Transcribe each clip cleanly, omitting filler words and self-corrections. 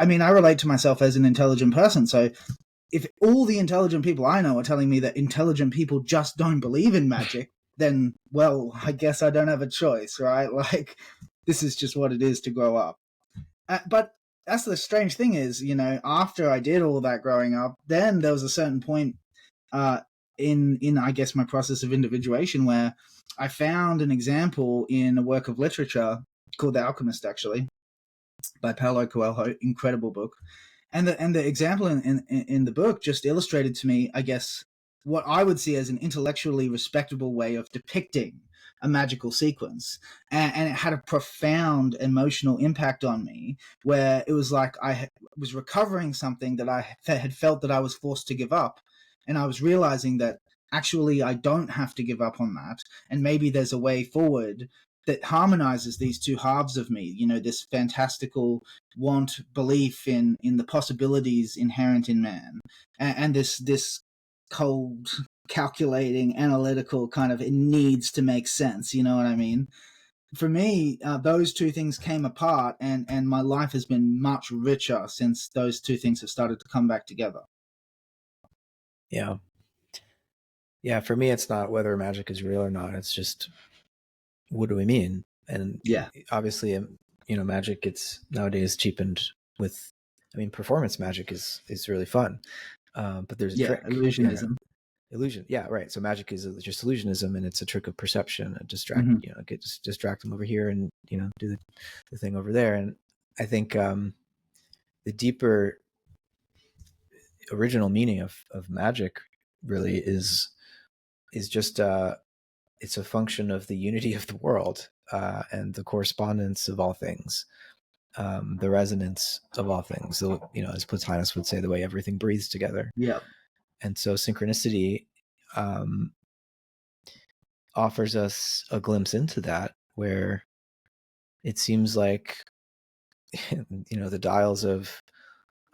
mean, I relate to myself as an intelligent person. So if all the intelligent people I know are telling me that intelligent people just don't believe in magic, then, well, I guess I don't have a choice, right? Like, this is just what it is to grow up. But that's the strange thing is, after I did all that growing up, then there was a certain point in I guess my process of individuation where I found an example in a work of literature called The Alchemist, actually, by Paulo Coelho. Incredible book. And the example in the book just illustrated to me, I guess, what I would see as an intellectually respectable way of depicting a magical sequence. And it had a profound emotional impact on me, where it was like I was recovering something that I had felt that I was forced to give up. And I was realizing that actually I don't have to give up on that. And maybe there's a way forward that harmonizes these two halves of me, this fantastical belief in the possibilities inherent in man, and this cold, calculating, analytical kind of, it needs to make sense, you know what I mean? For me, those two things came apart, and my life has been much richer since those two things have started to come back together. Yeah. Yeah, for me, it's not whether magic is real or not. It's just, what do we mean? And yeah, obviously, magic gets nowadays cheapened with, performance magic is really fun. But there's a trick. Illusionism. Illusion. Yeah, right. So magic is just illusionism, and it's a trick of perception. Distract, distract them over here and, do the thing over there. And I think the deeper original meaning of magic really is just it's a function of the unity of the world and the correspondence of all things, the resonance of all things. So, as Plotinus would say, the way everything breathes together. Yeah. And so synchronicity offers us a glimpse into that, where it seems like, the dials of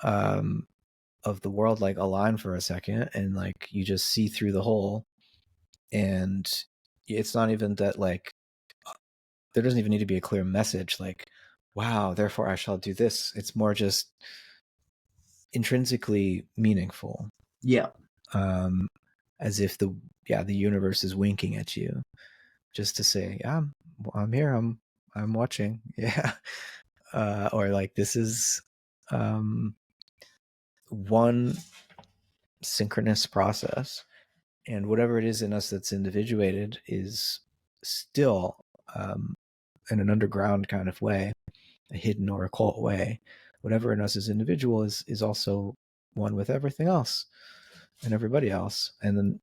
the world like align for a second, and like you just see through the whole. And it's not even that, like, there doesn't even need to be a clear message like, wow, therefore I shall do this. It's more just intrinsically meaningful. Yeah. As if the universe is winking at you just to say, yeah, I'm here. I'm watching. Yeah. Or like, this is one synchronous process, and whatever it is in us that's individuated is still in an underground kind of way, a hidden or occult way. Whatever in us is individual is also one with everything else and everybody else. And then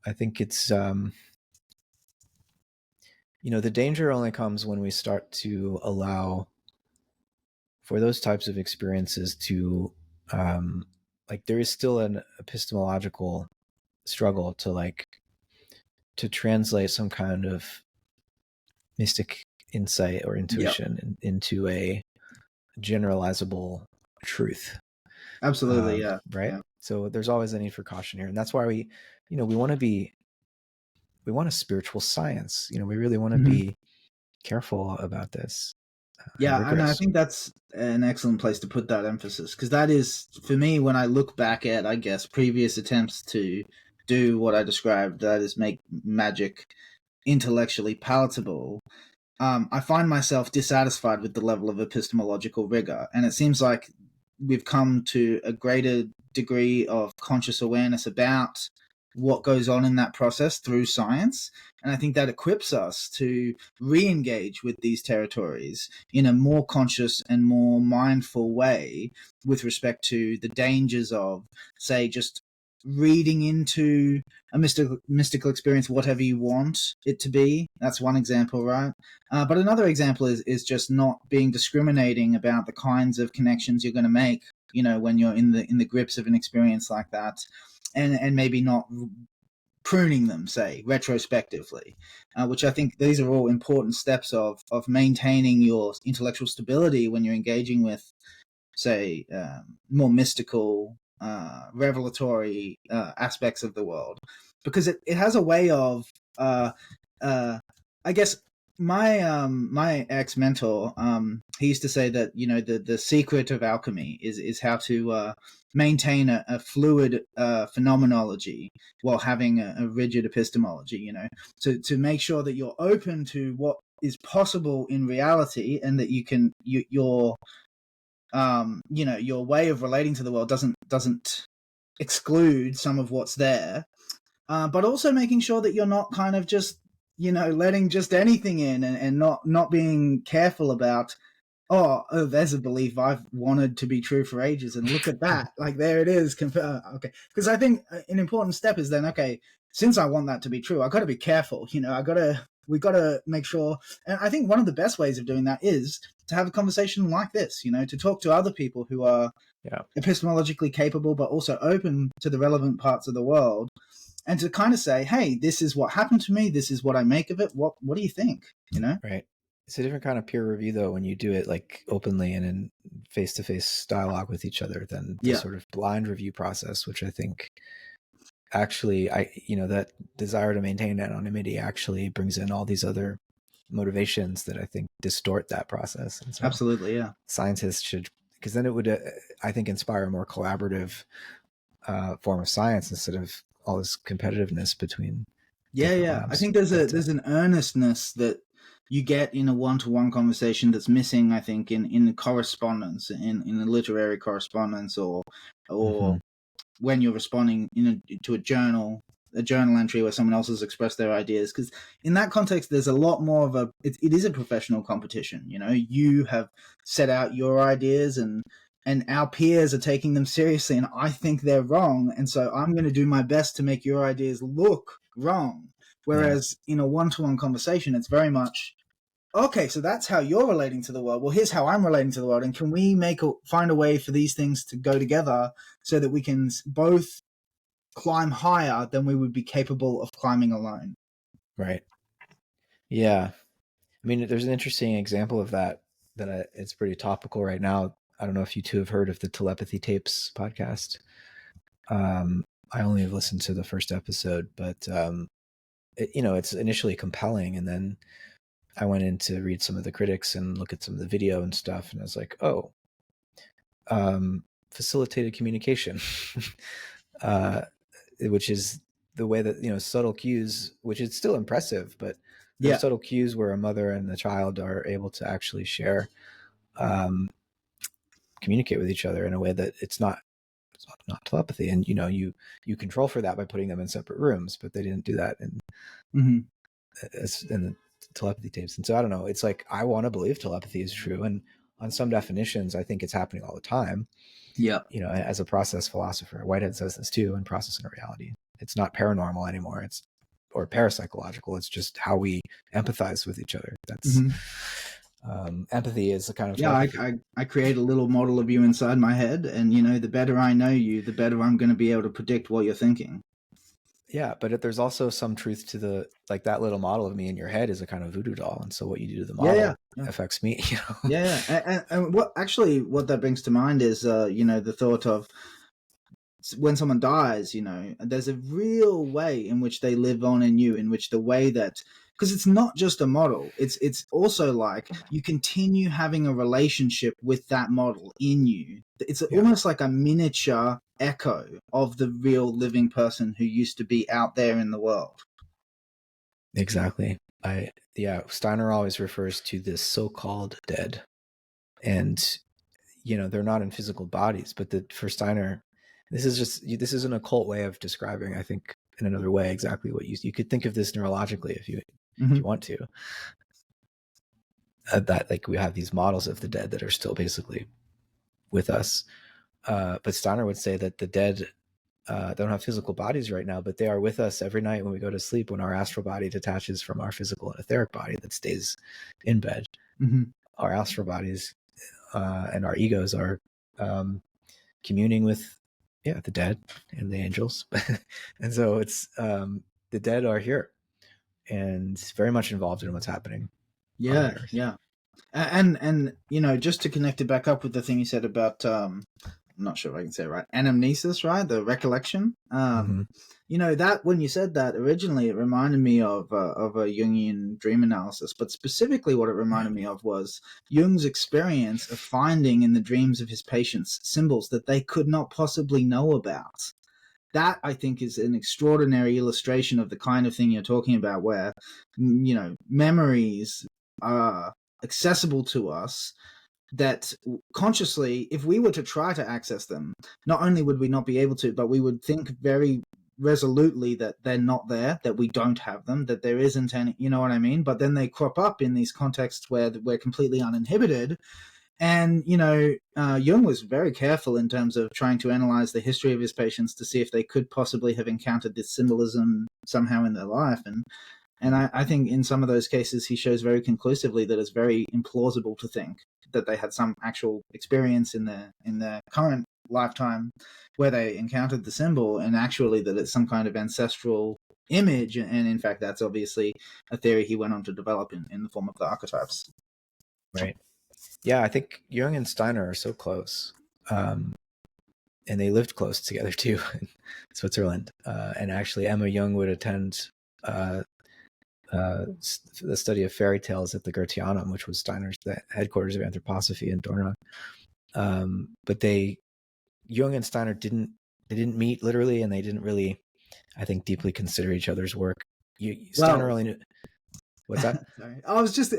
I think it's the danger only comes when we start to allow for those types of experiences to like, there is still an epistemological struggle to translate some kind of mystic insight or intuition into a generalizable truth. Absolutely. Yeah. Right. Yeah. So there's always a need for caution here. And that's why we want a spiritual science. We really want to be careful about this. Yeah, and I think that's an excellent place to put that emphasis, because that is, for me, when I look back at, I guess, previous attempts to do what I described, that is make magic intellectually palatable, I find myself dissatisfied with the level of epistemological rigor. And it seems like we've come to a greater degree of conscious awareness about what goes on in that process through science. And I think that equips us to re-engage with these territories in a more conscious and more mindful way with respect to the dangers of, say, just reading into a mystical experience whatever you want it to be. That's one example, right? But another example is just not being discriminating about the kinds of connections you're going to make, when you're in the grips of an experience like that. And maybe not pruning them, say, retrospectively, which I think these are all important steps of maintaining your intellectual stability when you're engaging with, say, more mystical, revelatory aspects of the world. Because it has a way of, I guess, my ex mentor, he used to say that, you know, the secret of alchemy is how to maintain a fluid phenomenology while having a rigid epistemology. You know, to make sure that you're open to what is possible in reality, and that you can your you know, your way of relating to the world doesn't exclude some of what's there, but also making sure that you're not kind of just, you know, letting just anything in, and not being careful about, oh, there's a belief I've wanted to be true for ages, and look at that, like there it is. Okay, because I think an important step is then, okay, since I want that to be true, I got to be careful. You know, we got to make sure. And I think one of the best ways of doing that is to have a conversation like this. You know, to talk to other people who are epistemologically capable, but also open to the relevant parts of the world, and to kind of say, hey, this is what happened to me, this is what I make of it, what do you think? You know? Right. It's a different kind of peer review though when you do it like openly and in face-to-face dialogue with each other than the sort of blind review process, which I think actually that desire to maintain anonymity actually brings in all these other motivations that I think distort that process. And so absolutely, yeah, scientists should, because then it would I think inspire a more collaborative form of science instead of all this competitiveness between labs. I think there's an earnestness that you get in a one-to-one conversation that's missing, I think, in the correspondence, in the literary correspondence, or when you're responding to a journal entry where someone else has expressed their ideas. Because in that context, there's a lot more of it is a professional competition. You know, you have set out your ideas, and our peers are taking them seriously, and I think they're wrong, and so I'm going to do my best to make your ideas look wrong. Whereas in a one-to-one conversation, it's very much, okay, so that's how you're relating to the world. Well, here's how I'm relating to the world, and can we find a way for these things to go together so that we can both climb higher than we would be capable of climbing alone? Right. Yeah. I mean, there's an interesting example of that it's pretty topical right now. I don't know if you two have heard of the Telepathy Tapes podcast. I only have listened to the first episode, but it's initially compelling, and then I went in to read some of the critics and look at some of the video and stuff, and I was like, oh, facilitated communication, which is the way that, subtle cues, which is still impressive, but there's subtle cues where a mother and the child are able to actually share, communicate with each other in a way that it's not telepathy. And, you control for that by putting them in separate rooms, but they didn't do that in the telepathy tapes. And so I don't know, it's like, I want to believe telepathy is true. And on some definitions, I think it's happening all the time. Yeah. As a process philosopher, Whitehead says this too, in Process and Reality. It's not paranormal anymore. Or parapsychological. It's just how we empathize with each other. That's empathy is a kind of I create a little model of you inside my head, and the better I know you, the better I'm going to be able to predict what you're thinking. Yeah, but there's also some truth to that little model of me in your head is a kind of voodoo doll, and so what you do to the model affects me. And what that brings to mind is the thought of when someone dies, there's a real way in which they live on in you, in which the way that, because it's not just a model, it's also like you continue having a relationship with that model in you. It's almost like a miniature echo of the real living person who used to be out there in the world. Exactly. Steiner always refers to this so-called dead, and they're not in physical bodies, but for Steiner, this is an occult way of describing, I think, in another way, exactly what you could think of this neurologically if you want to. That like we have these models of the dead that are still basically with us. But Steiner would say that the dead don't have physical bodies right now, but they are with us every night when we go to sleep, when our astral body detaches from our physical and etheric body that stays in bed. Our astral bodies and our egos are communing with the dead and the angels. And so it's the dead are here and very much involved in what's happening. And just to connect it back up with the thing you said about I'm not sure if I can say it right, anamnesis, right? The recollection. You know, that when you said that originally, it reminded me of a Jungian dream analysis, but specifically what it reminded me of was Jung's experience of finding in the dreams of his patients symbols that they could not possibly know about. That, I think, is an extraordinary illustration of the kind of thing you're talking about, where, you know, memories are accessible to us, that consciously, if we were to try to access them, not only would we not be able to, but we would think very resolutely that they're not there, that we don't have them, that there isn't any, you know what I mean? But then they crop up in these contexts where we're completely uninhibited. And, you know, Jung was very careful in terms of trying to analyze the history of his patients to see if they could possibly have encountered this symbolism somehow in their life. And I think in some of those cases, he shows very conclusively that it's very implausible to think that they had some actual experience in their current lifetime where they encountered the symbol, and actually that it's some kind of ancestral image. And in fact, that's obviously a theory he went on to develop in the form of the archetypes. Right. Yeah, I think Jung and Steiner are so close. And they lived close together too in Switzerland. And actually, Emma Jung would attend the study of fairy tales at the Goetheanum, which was Steiner's the headquarters of anthroposophy in Dornach. But Jung and Steiner didn't meet literally, and they didn't really, I think, deeply consider each other's work. Steiner only knew. What's that? Sorry,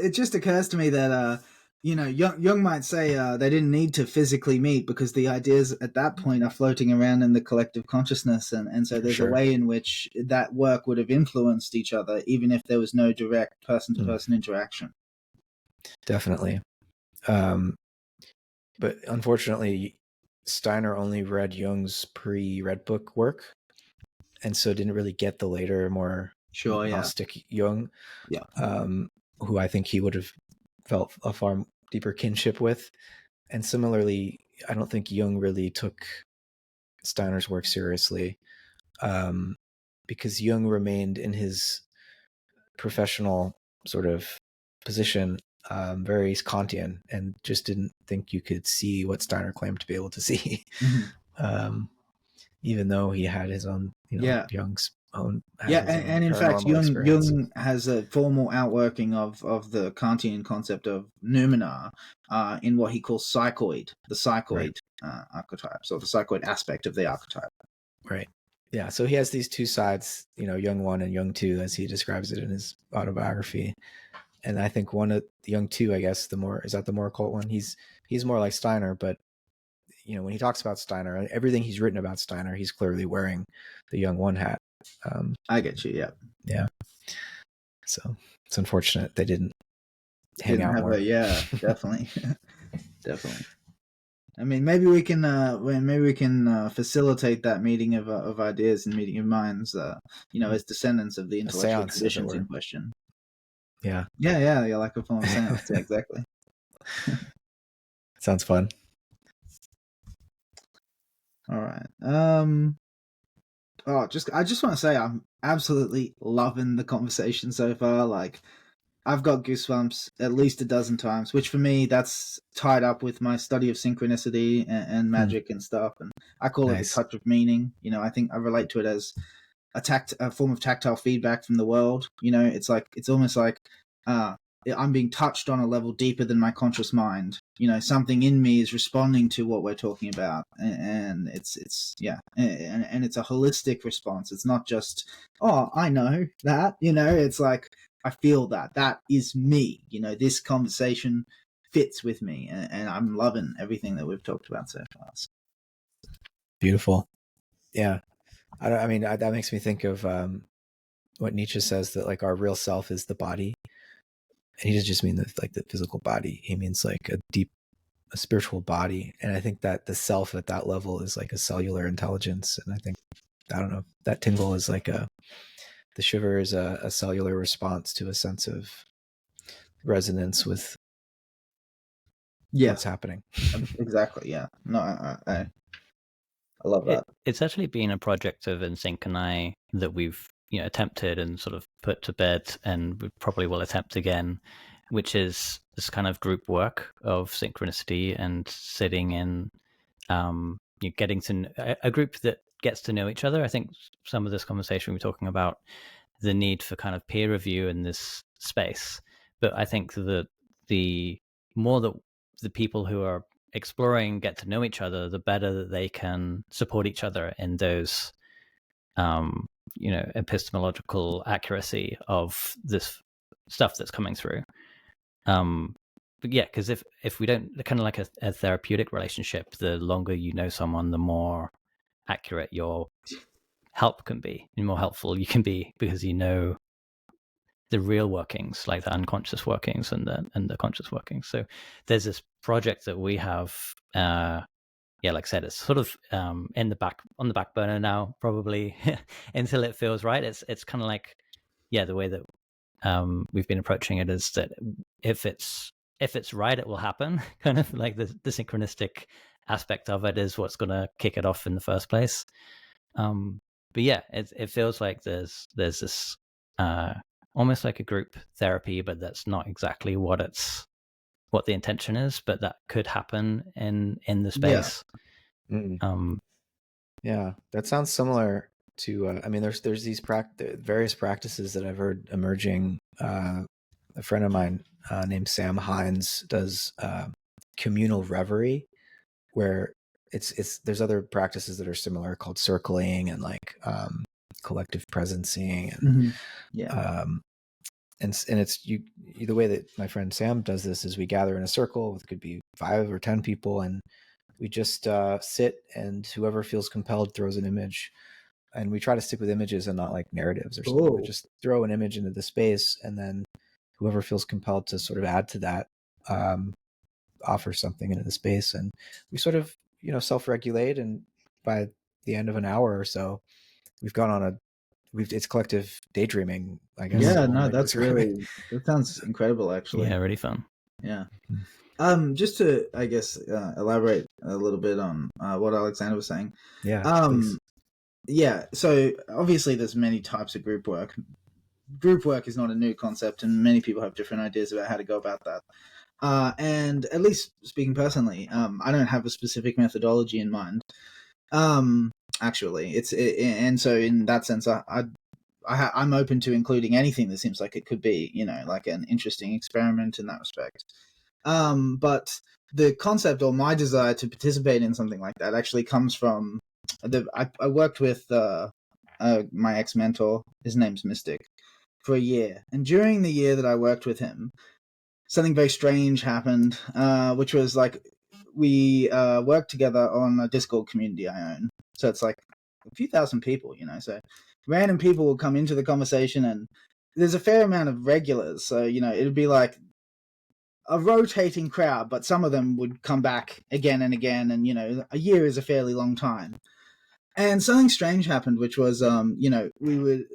it just occurs to me that you know, Jung might say they didn't need to physically meet because the ideas at that point are floating around in the collective consciousness, and so there's a way in which that work would have influenced each other, even if there was no direct person-to-person interaction. Definitely. But unfortunately, Steiner only read Jung's pre-Red Book work, and so didn't really get the later, more Gnostic Jung, who I think he would have felt a far deeper kinship with. And similarly, I don't think Jung really took Steiner's work seriously, because Jung remained in his professional sort of position very Kantian, and just didn't think you could see what Steiner claimed to be able to see. Even though he had his own, Jung's own. And in fact, Jung has a formal outworking of the Kantian concept of noumena in what he calls psychoid, the psychoid archetypes, or the psychoid aspect of the archetype. Right. Yeah. So he has these two sides, Jung 1 and Jung 2, as he describes it in his autobiography. And I think one of Jung 2, I guess, the more occult one. He's more like Steiner, but when he talks about Steiner, everything he's written about Steiner, he's clearly wearing the Jung 1 hat. I get you. Yeah. Yeah. So it's unfortunate they didn't hang out more. Yeah, definitely. Definitely. I mean, maybe we can facilitate that meeting of ideas and meeting of minds, as descendants of the intellectual traditions in question. Yeah. Yeah, like a form of seance. Yeah, exactly. Sounds fun. All right. I just want to say I'm absolutely loving the conversation so far. Like, I've got goosebumps at least a dozen times, which for me, that's tied up with my study of synchronicity and magic and stuff. And I call it the touch of meaning. I think I relate to it as a form of tactile feedback from the world. It's almost like I'm being touched on a level deeper than my conscious mind. Something in me is responding to what we're talking about, and it's and it's a holistic response. It's not just, oh, I know that, it's like, I feel that is me. This conversation fits with me, and I'm loving everything that we've talked about so far. Beautiful. Yeah. I mean, that makes me think of what Nietzsche says, that like our real self is the body. And he doesn't just mean the physical body. He means like a spiritual body. And I think that the self at that level is like a cellular intelligence. And I think, I don't know, that tingle is like the shiver is a cellular response to a sense of resonance with what's happening. Exactly. Yeah. No, I love that. It's actually been a project of Insinq and I that we've attempted and sort of put to bed, and we probably will attempt again, which is this kind of group work of synchronicity and sitting in getting to a group that gets to know each other. I think some of this conversation we're talking about the need for kind of peer review in this space, but I think that the more that the people who are exploring get to know each other, the better that they can support each other in those epistemological accuracy of this stuff that's coming through. But yeah, because if we don't, kind of like a therapeutic relationship, the longer you know someone, the more accurate your help can be, the more helpful you can be, because you know the real workings, like the unconscious workings and the conscious workings. So there's this project that we have, like I said, it's sort of on the back burner now, probably until it feels right. It's kind of like, the way that we've been approaching it is that if it's right, it will happen. Kind of like the synchronistic aspect of it is what's going to kick it off in the first place. But yeah, it feels like there's this almost like a group therapy, but that's not exactly what the intention is, but that could happen in the space. Yeah, that sounds similar to there's these various practices that I've heard emerging. A friend of mine named Sam Hines does communal reverie, where there's other practices that are similar called circling and like collective presencing and and it's the way that my friend Sam does this is we gather in a circle. It could be 5 or 10 people, and we just sit, and whoever feels compelled throws an image. And we try to stick with images and not like narratives or something. We just throw an image into the space, and then whoever feels compelled to sort of add to that offer something into the space. And we sort of, self-regulate. And by the end of an hour or so, we've gone on it's collective daydreaming, I guess. Yeah, no, that sounds incredible, actually. Yeah, really fun. Yeah. Just to, I guess, elaborate a little bit on what Alexander was saying. Yeah. Yeah. So obviously, there's many types of group work. Group work is not a new concept, and many people have different ideas about how to go about that. And at least speaking personally, I don't have a specific methodology in mind. Actually, and so in that sense, I'm open to including anything that seems like it could be, like an interesting experiment in that respect. But the concept or my desire to participate in something like that actually comes from I worked with my ex-mentor. His name's Mystic, for a year, and during the year that I worked with him, something very strange happened, which was like we worked together on a Discord community I own. So it's like a few thousand people, so random people will come into the conversation, and there's a fair amount of regulars. So, it'd be like a rotating crowd, but some of them would come back again and again. And, a year is a fairly long time. And something strange happened, which was, a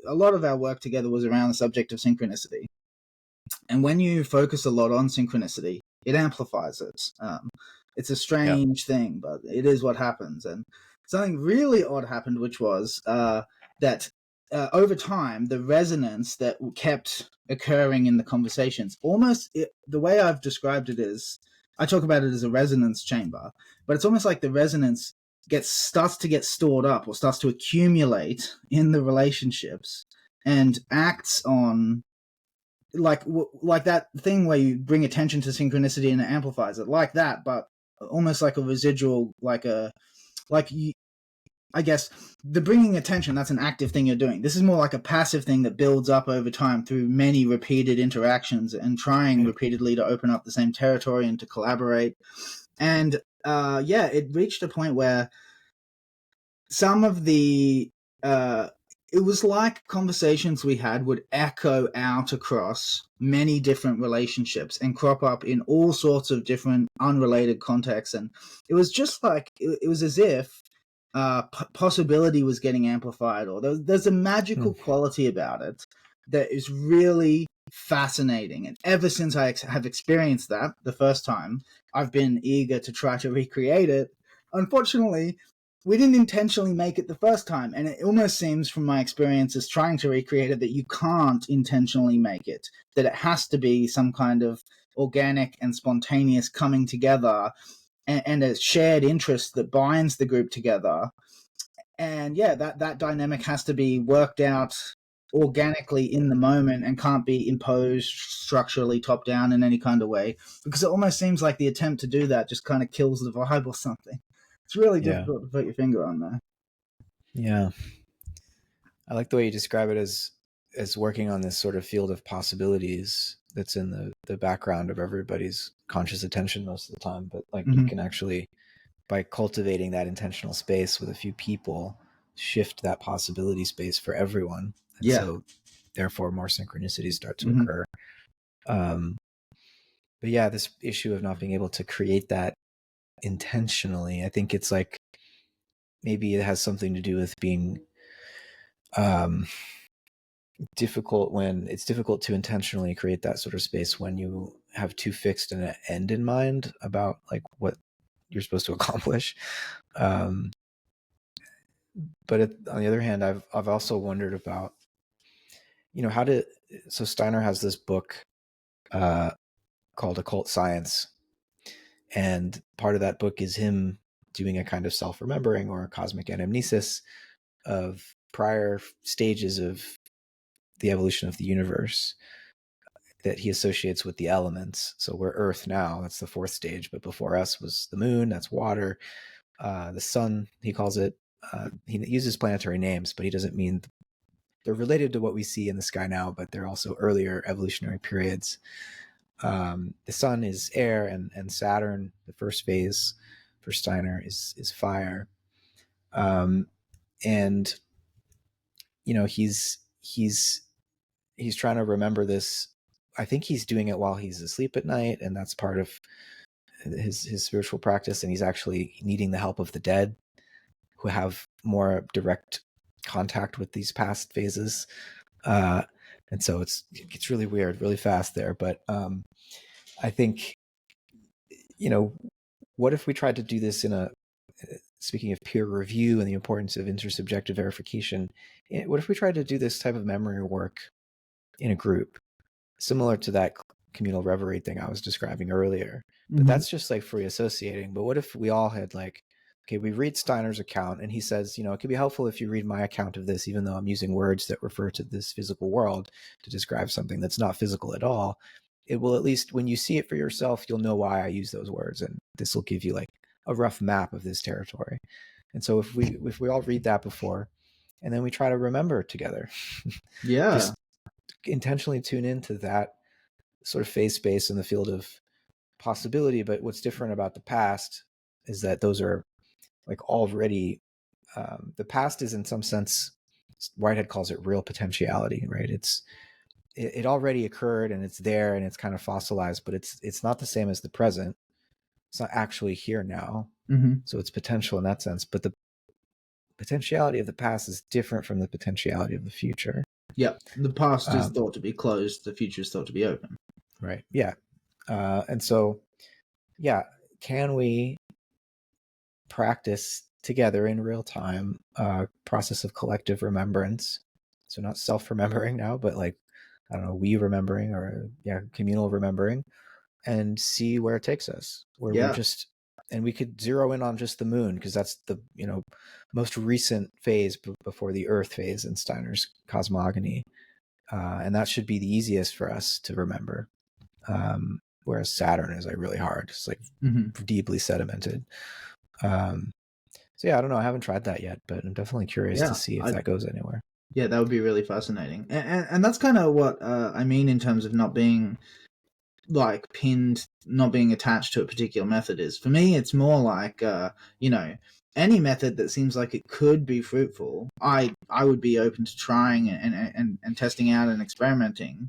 lot of our work together was around the subject of synchronicity. And when you focus a lot on synchronicity, it amplifies it. It's a strange thing, but it is what happens. And something really odd happened, which was that over time, the resonance that kept occurring in the conversations, the way I've described it is, I talk about it as a resonance chamber, but it's almost like the resonance starts to get stored up or starts to accumulate in the relationships and acts on like that thing where you bring attention to synchronicity and it amplifies it, like that, but almost like a residual, I guess the bringing attention, that's an active thing you're doing. This is more like a passive thing that builds up over time through many repeated interactions and trying repeatedly to open up the same territory and to collaborate. And it reached a point where some of the it was like conversations we had would echo out across many different relationships and crop up in all sorts of different unrelated contexts. And it was just like, it was as if possibility was getting amplified, or there's a magical quality about it that is really fascinating. And ever since I have experienced that the first time, I've been eager to try to recreate it. Unfortunately, we didn't intentionally make it the first time, and it almost seems from my experiences trying to recreate it that you can't intentionally make it, that it has to be some kind of organic and spontaneous coming together and a shared interest that binds the group together. And yeah, that dynamic has to be worked out organically in the moment and can't be imposed structurally top down in any kind of way, because it almost seems like the attempt to do that just kind of kills the vibe or something. It's really difficult to put your finger on there. Yeah. I like the way you describe it as working on this sort of field of possibilities that's in the background of everybody's conscious attention most of the time. But like you can actually, by cultivating that intentional space with a few people, shift that possibility space for everyone. And so therefore more synchronicities start to occur. But yeah, this issue of not being able to create that intentionally, I think it's like, maybe it has something to do with being difficult when it's difficult to intentionally create that sort of space when you have too fixed an end in mind about like what you're supposed to accomplish. But on the other hand, I've also wondered about, so Steiner has this book called Occult Science, and part of that book is him doing a kind of self-remembering or a cosmic anamnesis of prior stages of the evolution of the universe that he associates with the elements. So we're Earth now, that's the fourth stage, but before us was the moon, that's water, the sun, he calls it. He uses planetary names, but he doesn't mean they're related to what we see in the sky now, but they're also earlier evolutionary periods. The sun is air, and Saturn, the first phase for Steiner, is fire. And he's trying to remember this. I think he's doing it while he's asleep at night, and that's part of his spiritual practice. And he's actually needing the help of the dead, who have more direct contact with these past phases. And so it's really weird, really fast there. But I think, what if we tried to do this speaking of peer review and the importance of intersubjective verification, what if we tried to do this type of memory work in a group, similar to that communal reverie thing I was describing earlier? But that's just like free associating. But what if we all had like, okay, we read Steiner's account and he says, it could be helpful if you read my account of this, even though I'm using words that refer to this physical world to describe something that's not physical at all. It will, at least when you see it for yourself, you'll know why I use those words. And this will give you like a rough map of this territory. And so if we all read that before, and then we try to remember together, just intentionally tune into that sort of phase space in the field of possibility. But what's different about the past is that those are like already, the past is in some sense, Whitehead calls it real potentiality, right? It already occurred and it's there and it's kind of fossilized, but it's not the same as the present. It's not actually here now. So it's potential in that sense, but the potentiality of the past is different from the potentiality of the future. Yeah, the past is thought to be closed, the future is thought to be open. Right, yeah. And so, yeah, can we practice together in real time process of collective remembrance? So not self-remembering now, but like, I don't know, we remembering, or communal remembering, and see where it takes us, where we just, and we could zero in on just the moon, because that's the most recent phase before the Earth phase in Steiner's cosmogony, and that should be the easiest for us to remember, whereas Saturn is like really hard. It's like deeply sedimented. So yeah, I don't know, I haven't tried that yet, but I'm definitely curious to see if that goes anywhere. Yeah, that would be really fascinating. And that's kind of what I mean in terms of not being like pinned, not being attached to a particular method is. For me, it's more like, any method that seems like it could be fruitful, I would be open to trying and testing out and experimenting,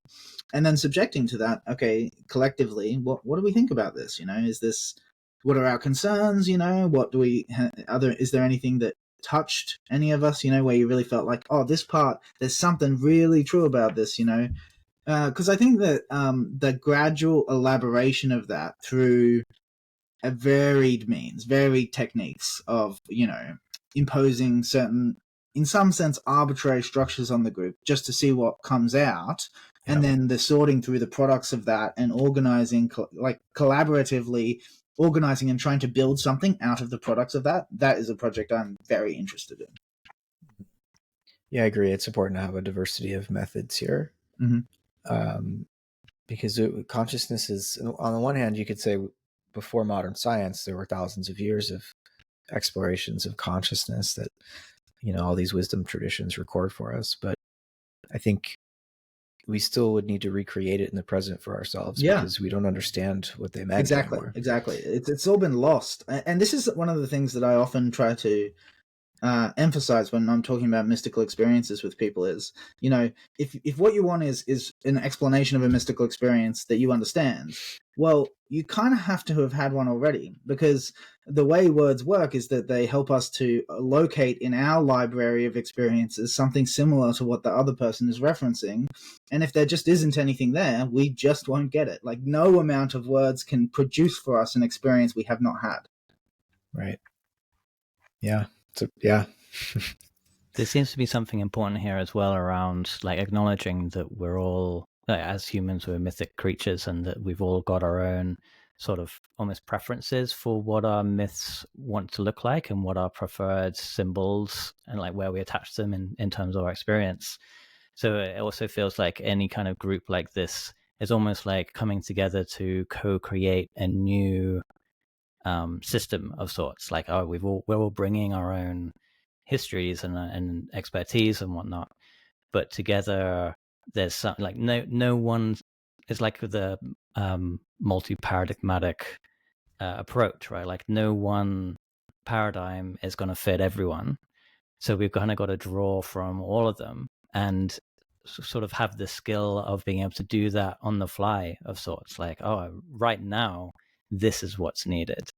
and then subjecting to that. Okay, collectively, what do we think about this? Is this, what are our concerns? What do we, is there anything that touched any of us, where you really felt like, oh, this part, there's something really true about this, because I think that the gradual elaboration of that through a varied techniques of, imposing certain, in some sense, arbitrary structures on the group just to see what comes out, and then the sorting through the products of that and organizing, collaboratively organizing and trying to build something out of the products of that, that is a project I'm very interested in. Yeah, I agree. It's important to have a diversity of methods here. Because consciousness is, on the one hand, you could say before modern science, there were thousands of years of explorations of consciousness that, all these wisdom traditions record for us. But I think we still would need to recreate it in the present for ourselves, because we don't understand what they meant anymore. Exactly. It's all been lost. And this is one of the things that I often try to emphasize when I'm talking about mystical experiences with people is, if what you want is an explanation of a mystical experience that you understand, well, you kind of have to have had one already, because the way words work is that they help us to locate in our library of experiences something similar to what the other person is referencing. And if there just isn't anything there, we just won't get it. Like, no amount of words can produce for us an experience we have not had. Right. Yeah. So, yeah. There seems to be something important here as well around like acknowledging that we're all, as humans, we're mythic creatures, and that we've all got our own sort of almost preferences for what our myths want to look like and what our preferred symbols and like where we attach them in terms of our experience. So it also feels like any kind of group like this is almost like coming together to co-create a new system of sorts. Like, we're all bringing our own histories and expertise and whatnot, but together there's some, like, no one is like the multi-paradigmatic approach, right? Like, no one paradigm is going to fit everyone, so we've kind of got to draw from all of them and sort of have the skill of being able to do that on the fly of sorts. Like, right now this is what's needed.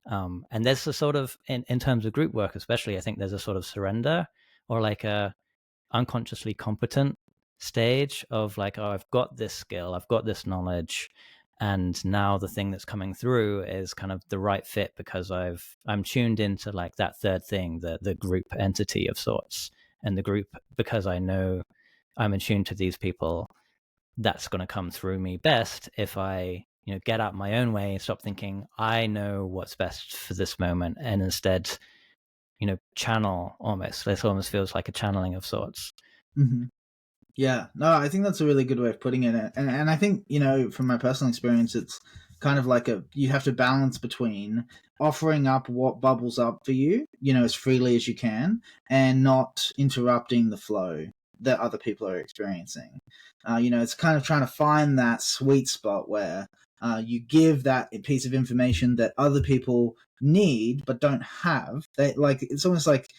And there's a sort of, in terms of group work especially, I think there's a sort of surrender or like a unconsciously competent stage of like, I've got this skill, I've got this knowledge, and now the thing that's coming through is kind of the right fit because I'm tuned into like that third thing, the group entity of sorts, and the group, because I know I'm attuned to these people, that's going to come through me best if I get out my own way and stop thinking I know what's best for this moment, and instead channel almost. This almost feels like a channeling of sorts. Mm-hmm. Yeah, no, I think that's a really good way of putting it. And I think, from my personal experience, it's kind of like you have to balance between offering up what bubbles up for you, as freely as you can, and not interrupting the flow that other people are experiencing. It's kind of trying to find that sweet spot where you give that piece of information that other people need but don't have. It's almost like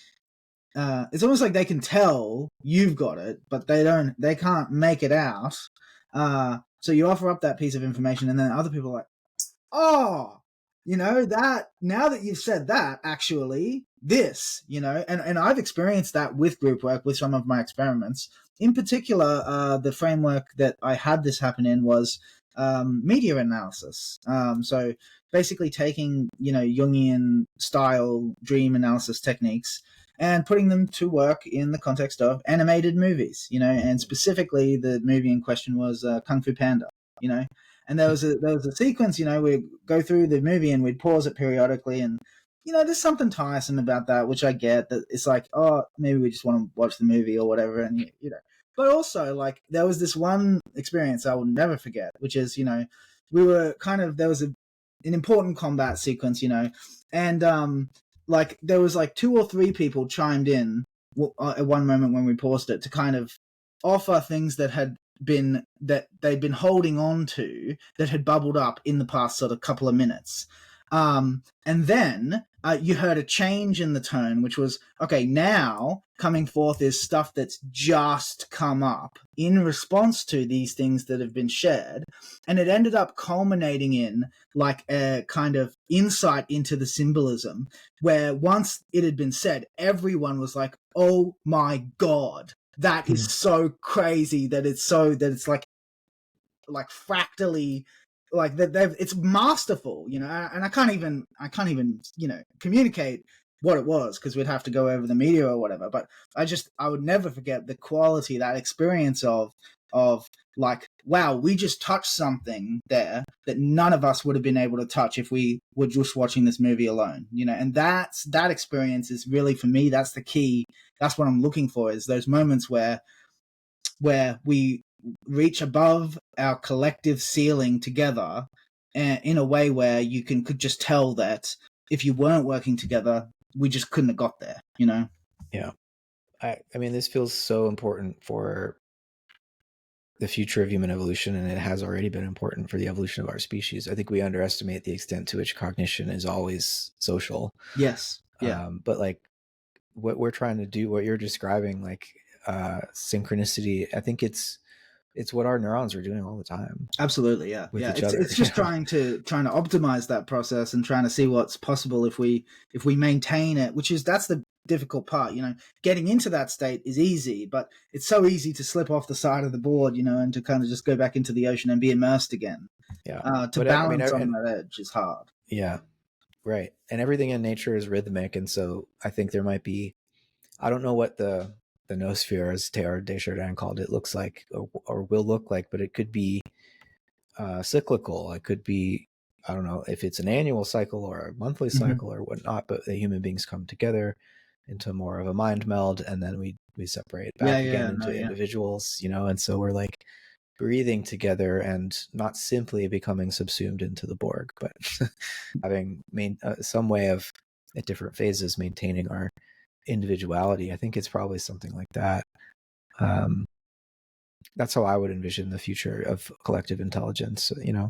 they can tell you've got it, but they can't make it out. So you offer up that piece of information, and then other people are like, oh, that now that you've said that, actually this, and I've experienced that with group work, with some of my experiments. In particular, the framework that I had this happen in was media analysis. So basically taking, Jungian style dream analysis techniques and putting them to work in the context of animated movies, and specifically the movie in question was Kung Fu Panda, and there was a sequence, we'd go through the movie and we'd pause it periodically, and there's something tiresome about that, which I get, that it's like, oh, maybe we just want to watch the movie or whatever, and but also, like, there was this one experience I will never forget, which is, we were there was an important combat sequence, and like there was like 2 or 3 people chimed in at one moment when we paused it to kind of offer things that they'd been holding on to that had bubbled up in the past sort of couple of minutes. And then you heard a change in the tone, which was, okay, now coming forth is stuff that's just come up in response to these things that have been shared. And it ended up culminating in like a kind of insight into the symbolism, where once it had been said, everyone was like, oh my God, that is so crazy that it's like fractally, like that it's masterful, and I can't even communicate what it was, because we'd have to go over the media or whatever, but I would never forget the quality, that experience of of like, wow, we just touched something there that none of us would have been able to touch if we were just watching this movie alone, you know. And that experience is really, for me, that's the key. That's what I'm looking for, is those moments where we reach above our collective ceiling together, in a way where you could just tell that if you weren't working together, we just couldn't have got there, you know? Yeah. I mean, this feels so important for the future of human evolution, and it has already been important for the evolution of our species. I think we underestimate the extent to which cognition is always social. Yes. Yeah. But like what we're trying to do, what you're describing, like synchronicity, I think it's what our neurons are doing all the time. Absolutely, yeah. With yeah. each other. It's just trying to optimize that process and trying to see what's possible if we maintain it, that's the difficult part, you know. Getting into that state is easy, but it's so easy to slip off the side of the board, you know, and to kind of just go back into the ocean and be immersed again. Yeah. To balance on that edge is hard. Yeah. Right. And everything in nature is rhythmic, and so I think there might be, I don't know what the noosphere, as Teilhard de Chardin called it, looks like or will look like, but it could be cyclical. It could be, I don't know if it's an annual cycle or a monthly cycle or whatnot, but the human beings come together into more of a mind meld, and then we separate back into individuals, you know, and so we're like breathing together and not simply becoming subsumed into the Borg, but having some way of, at different phases, maintaining our individuality. I think it's probably something like that. That's how I would envision the future of collective intelligence, you know.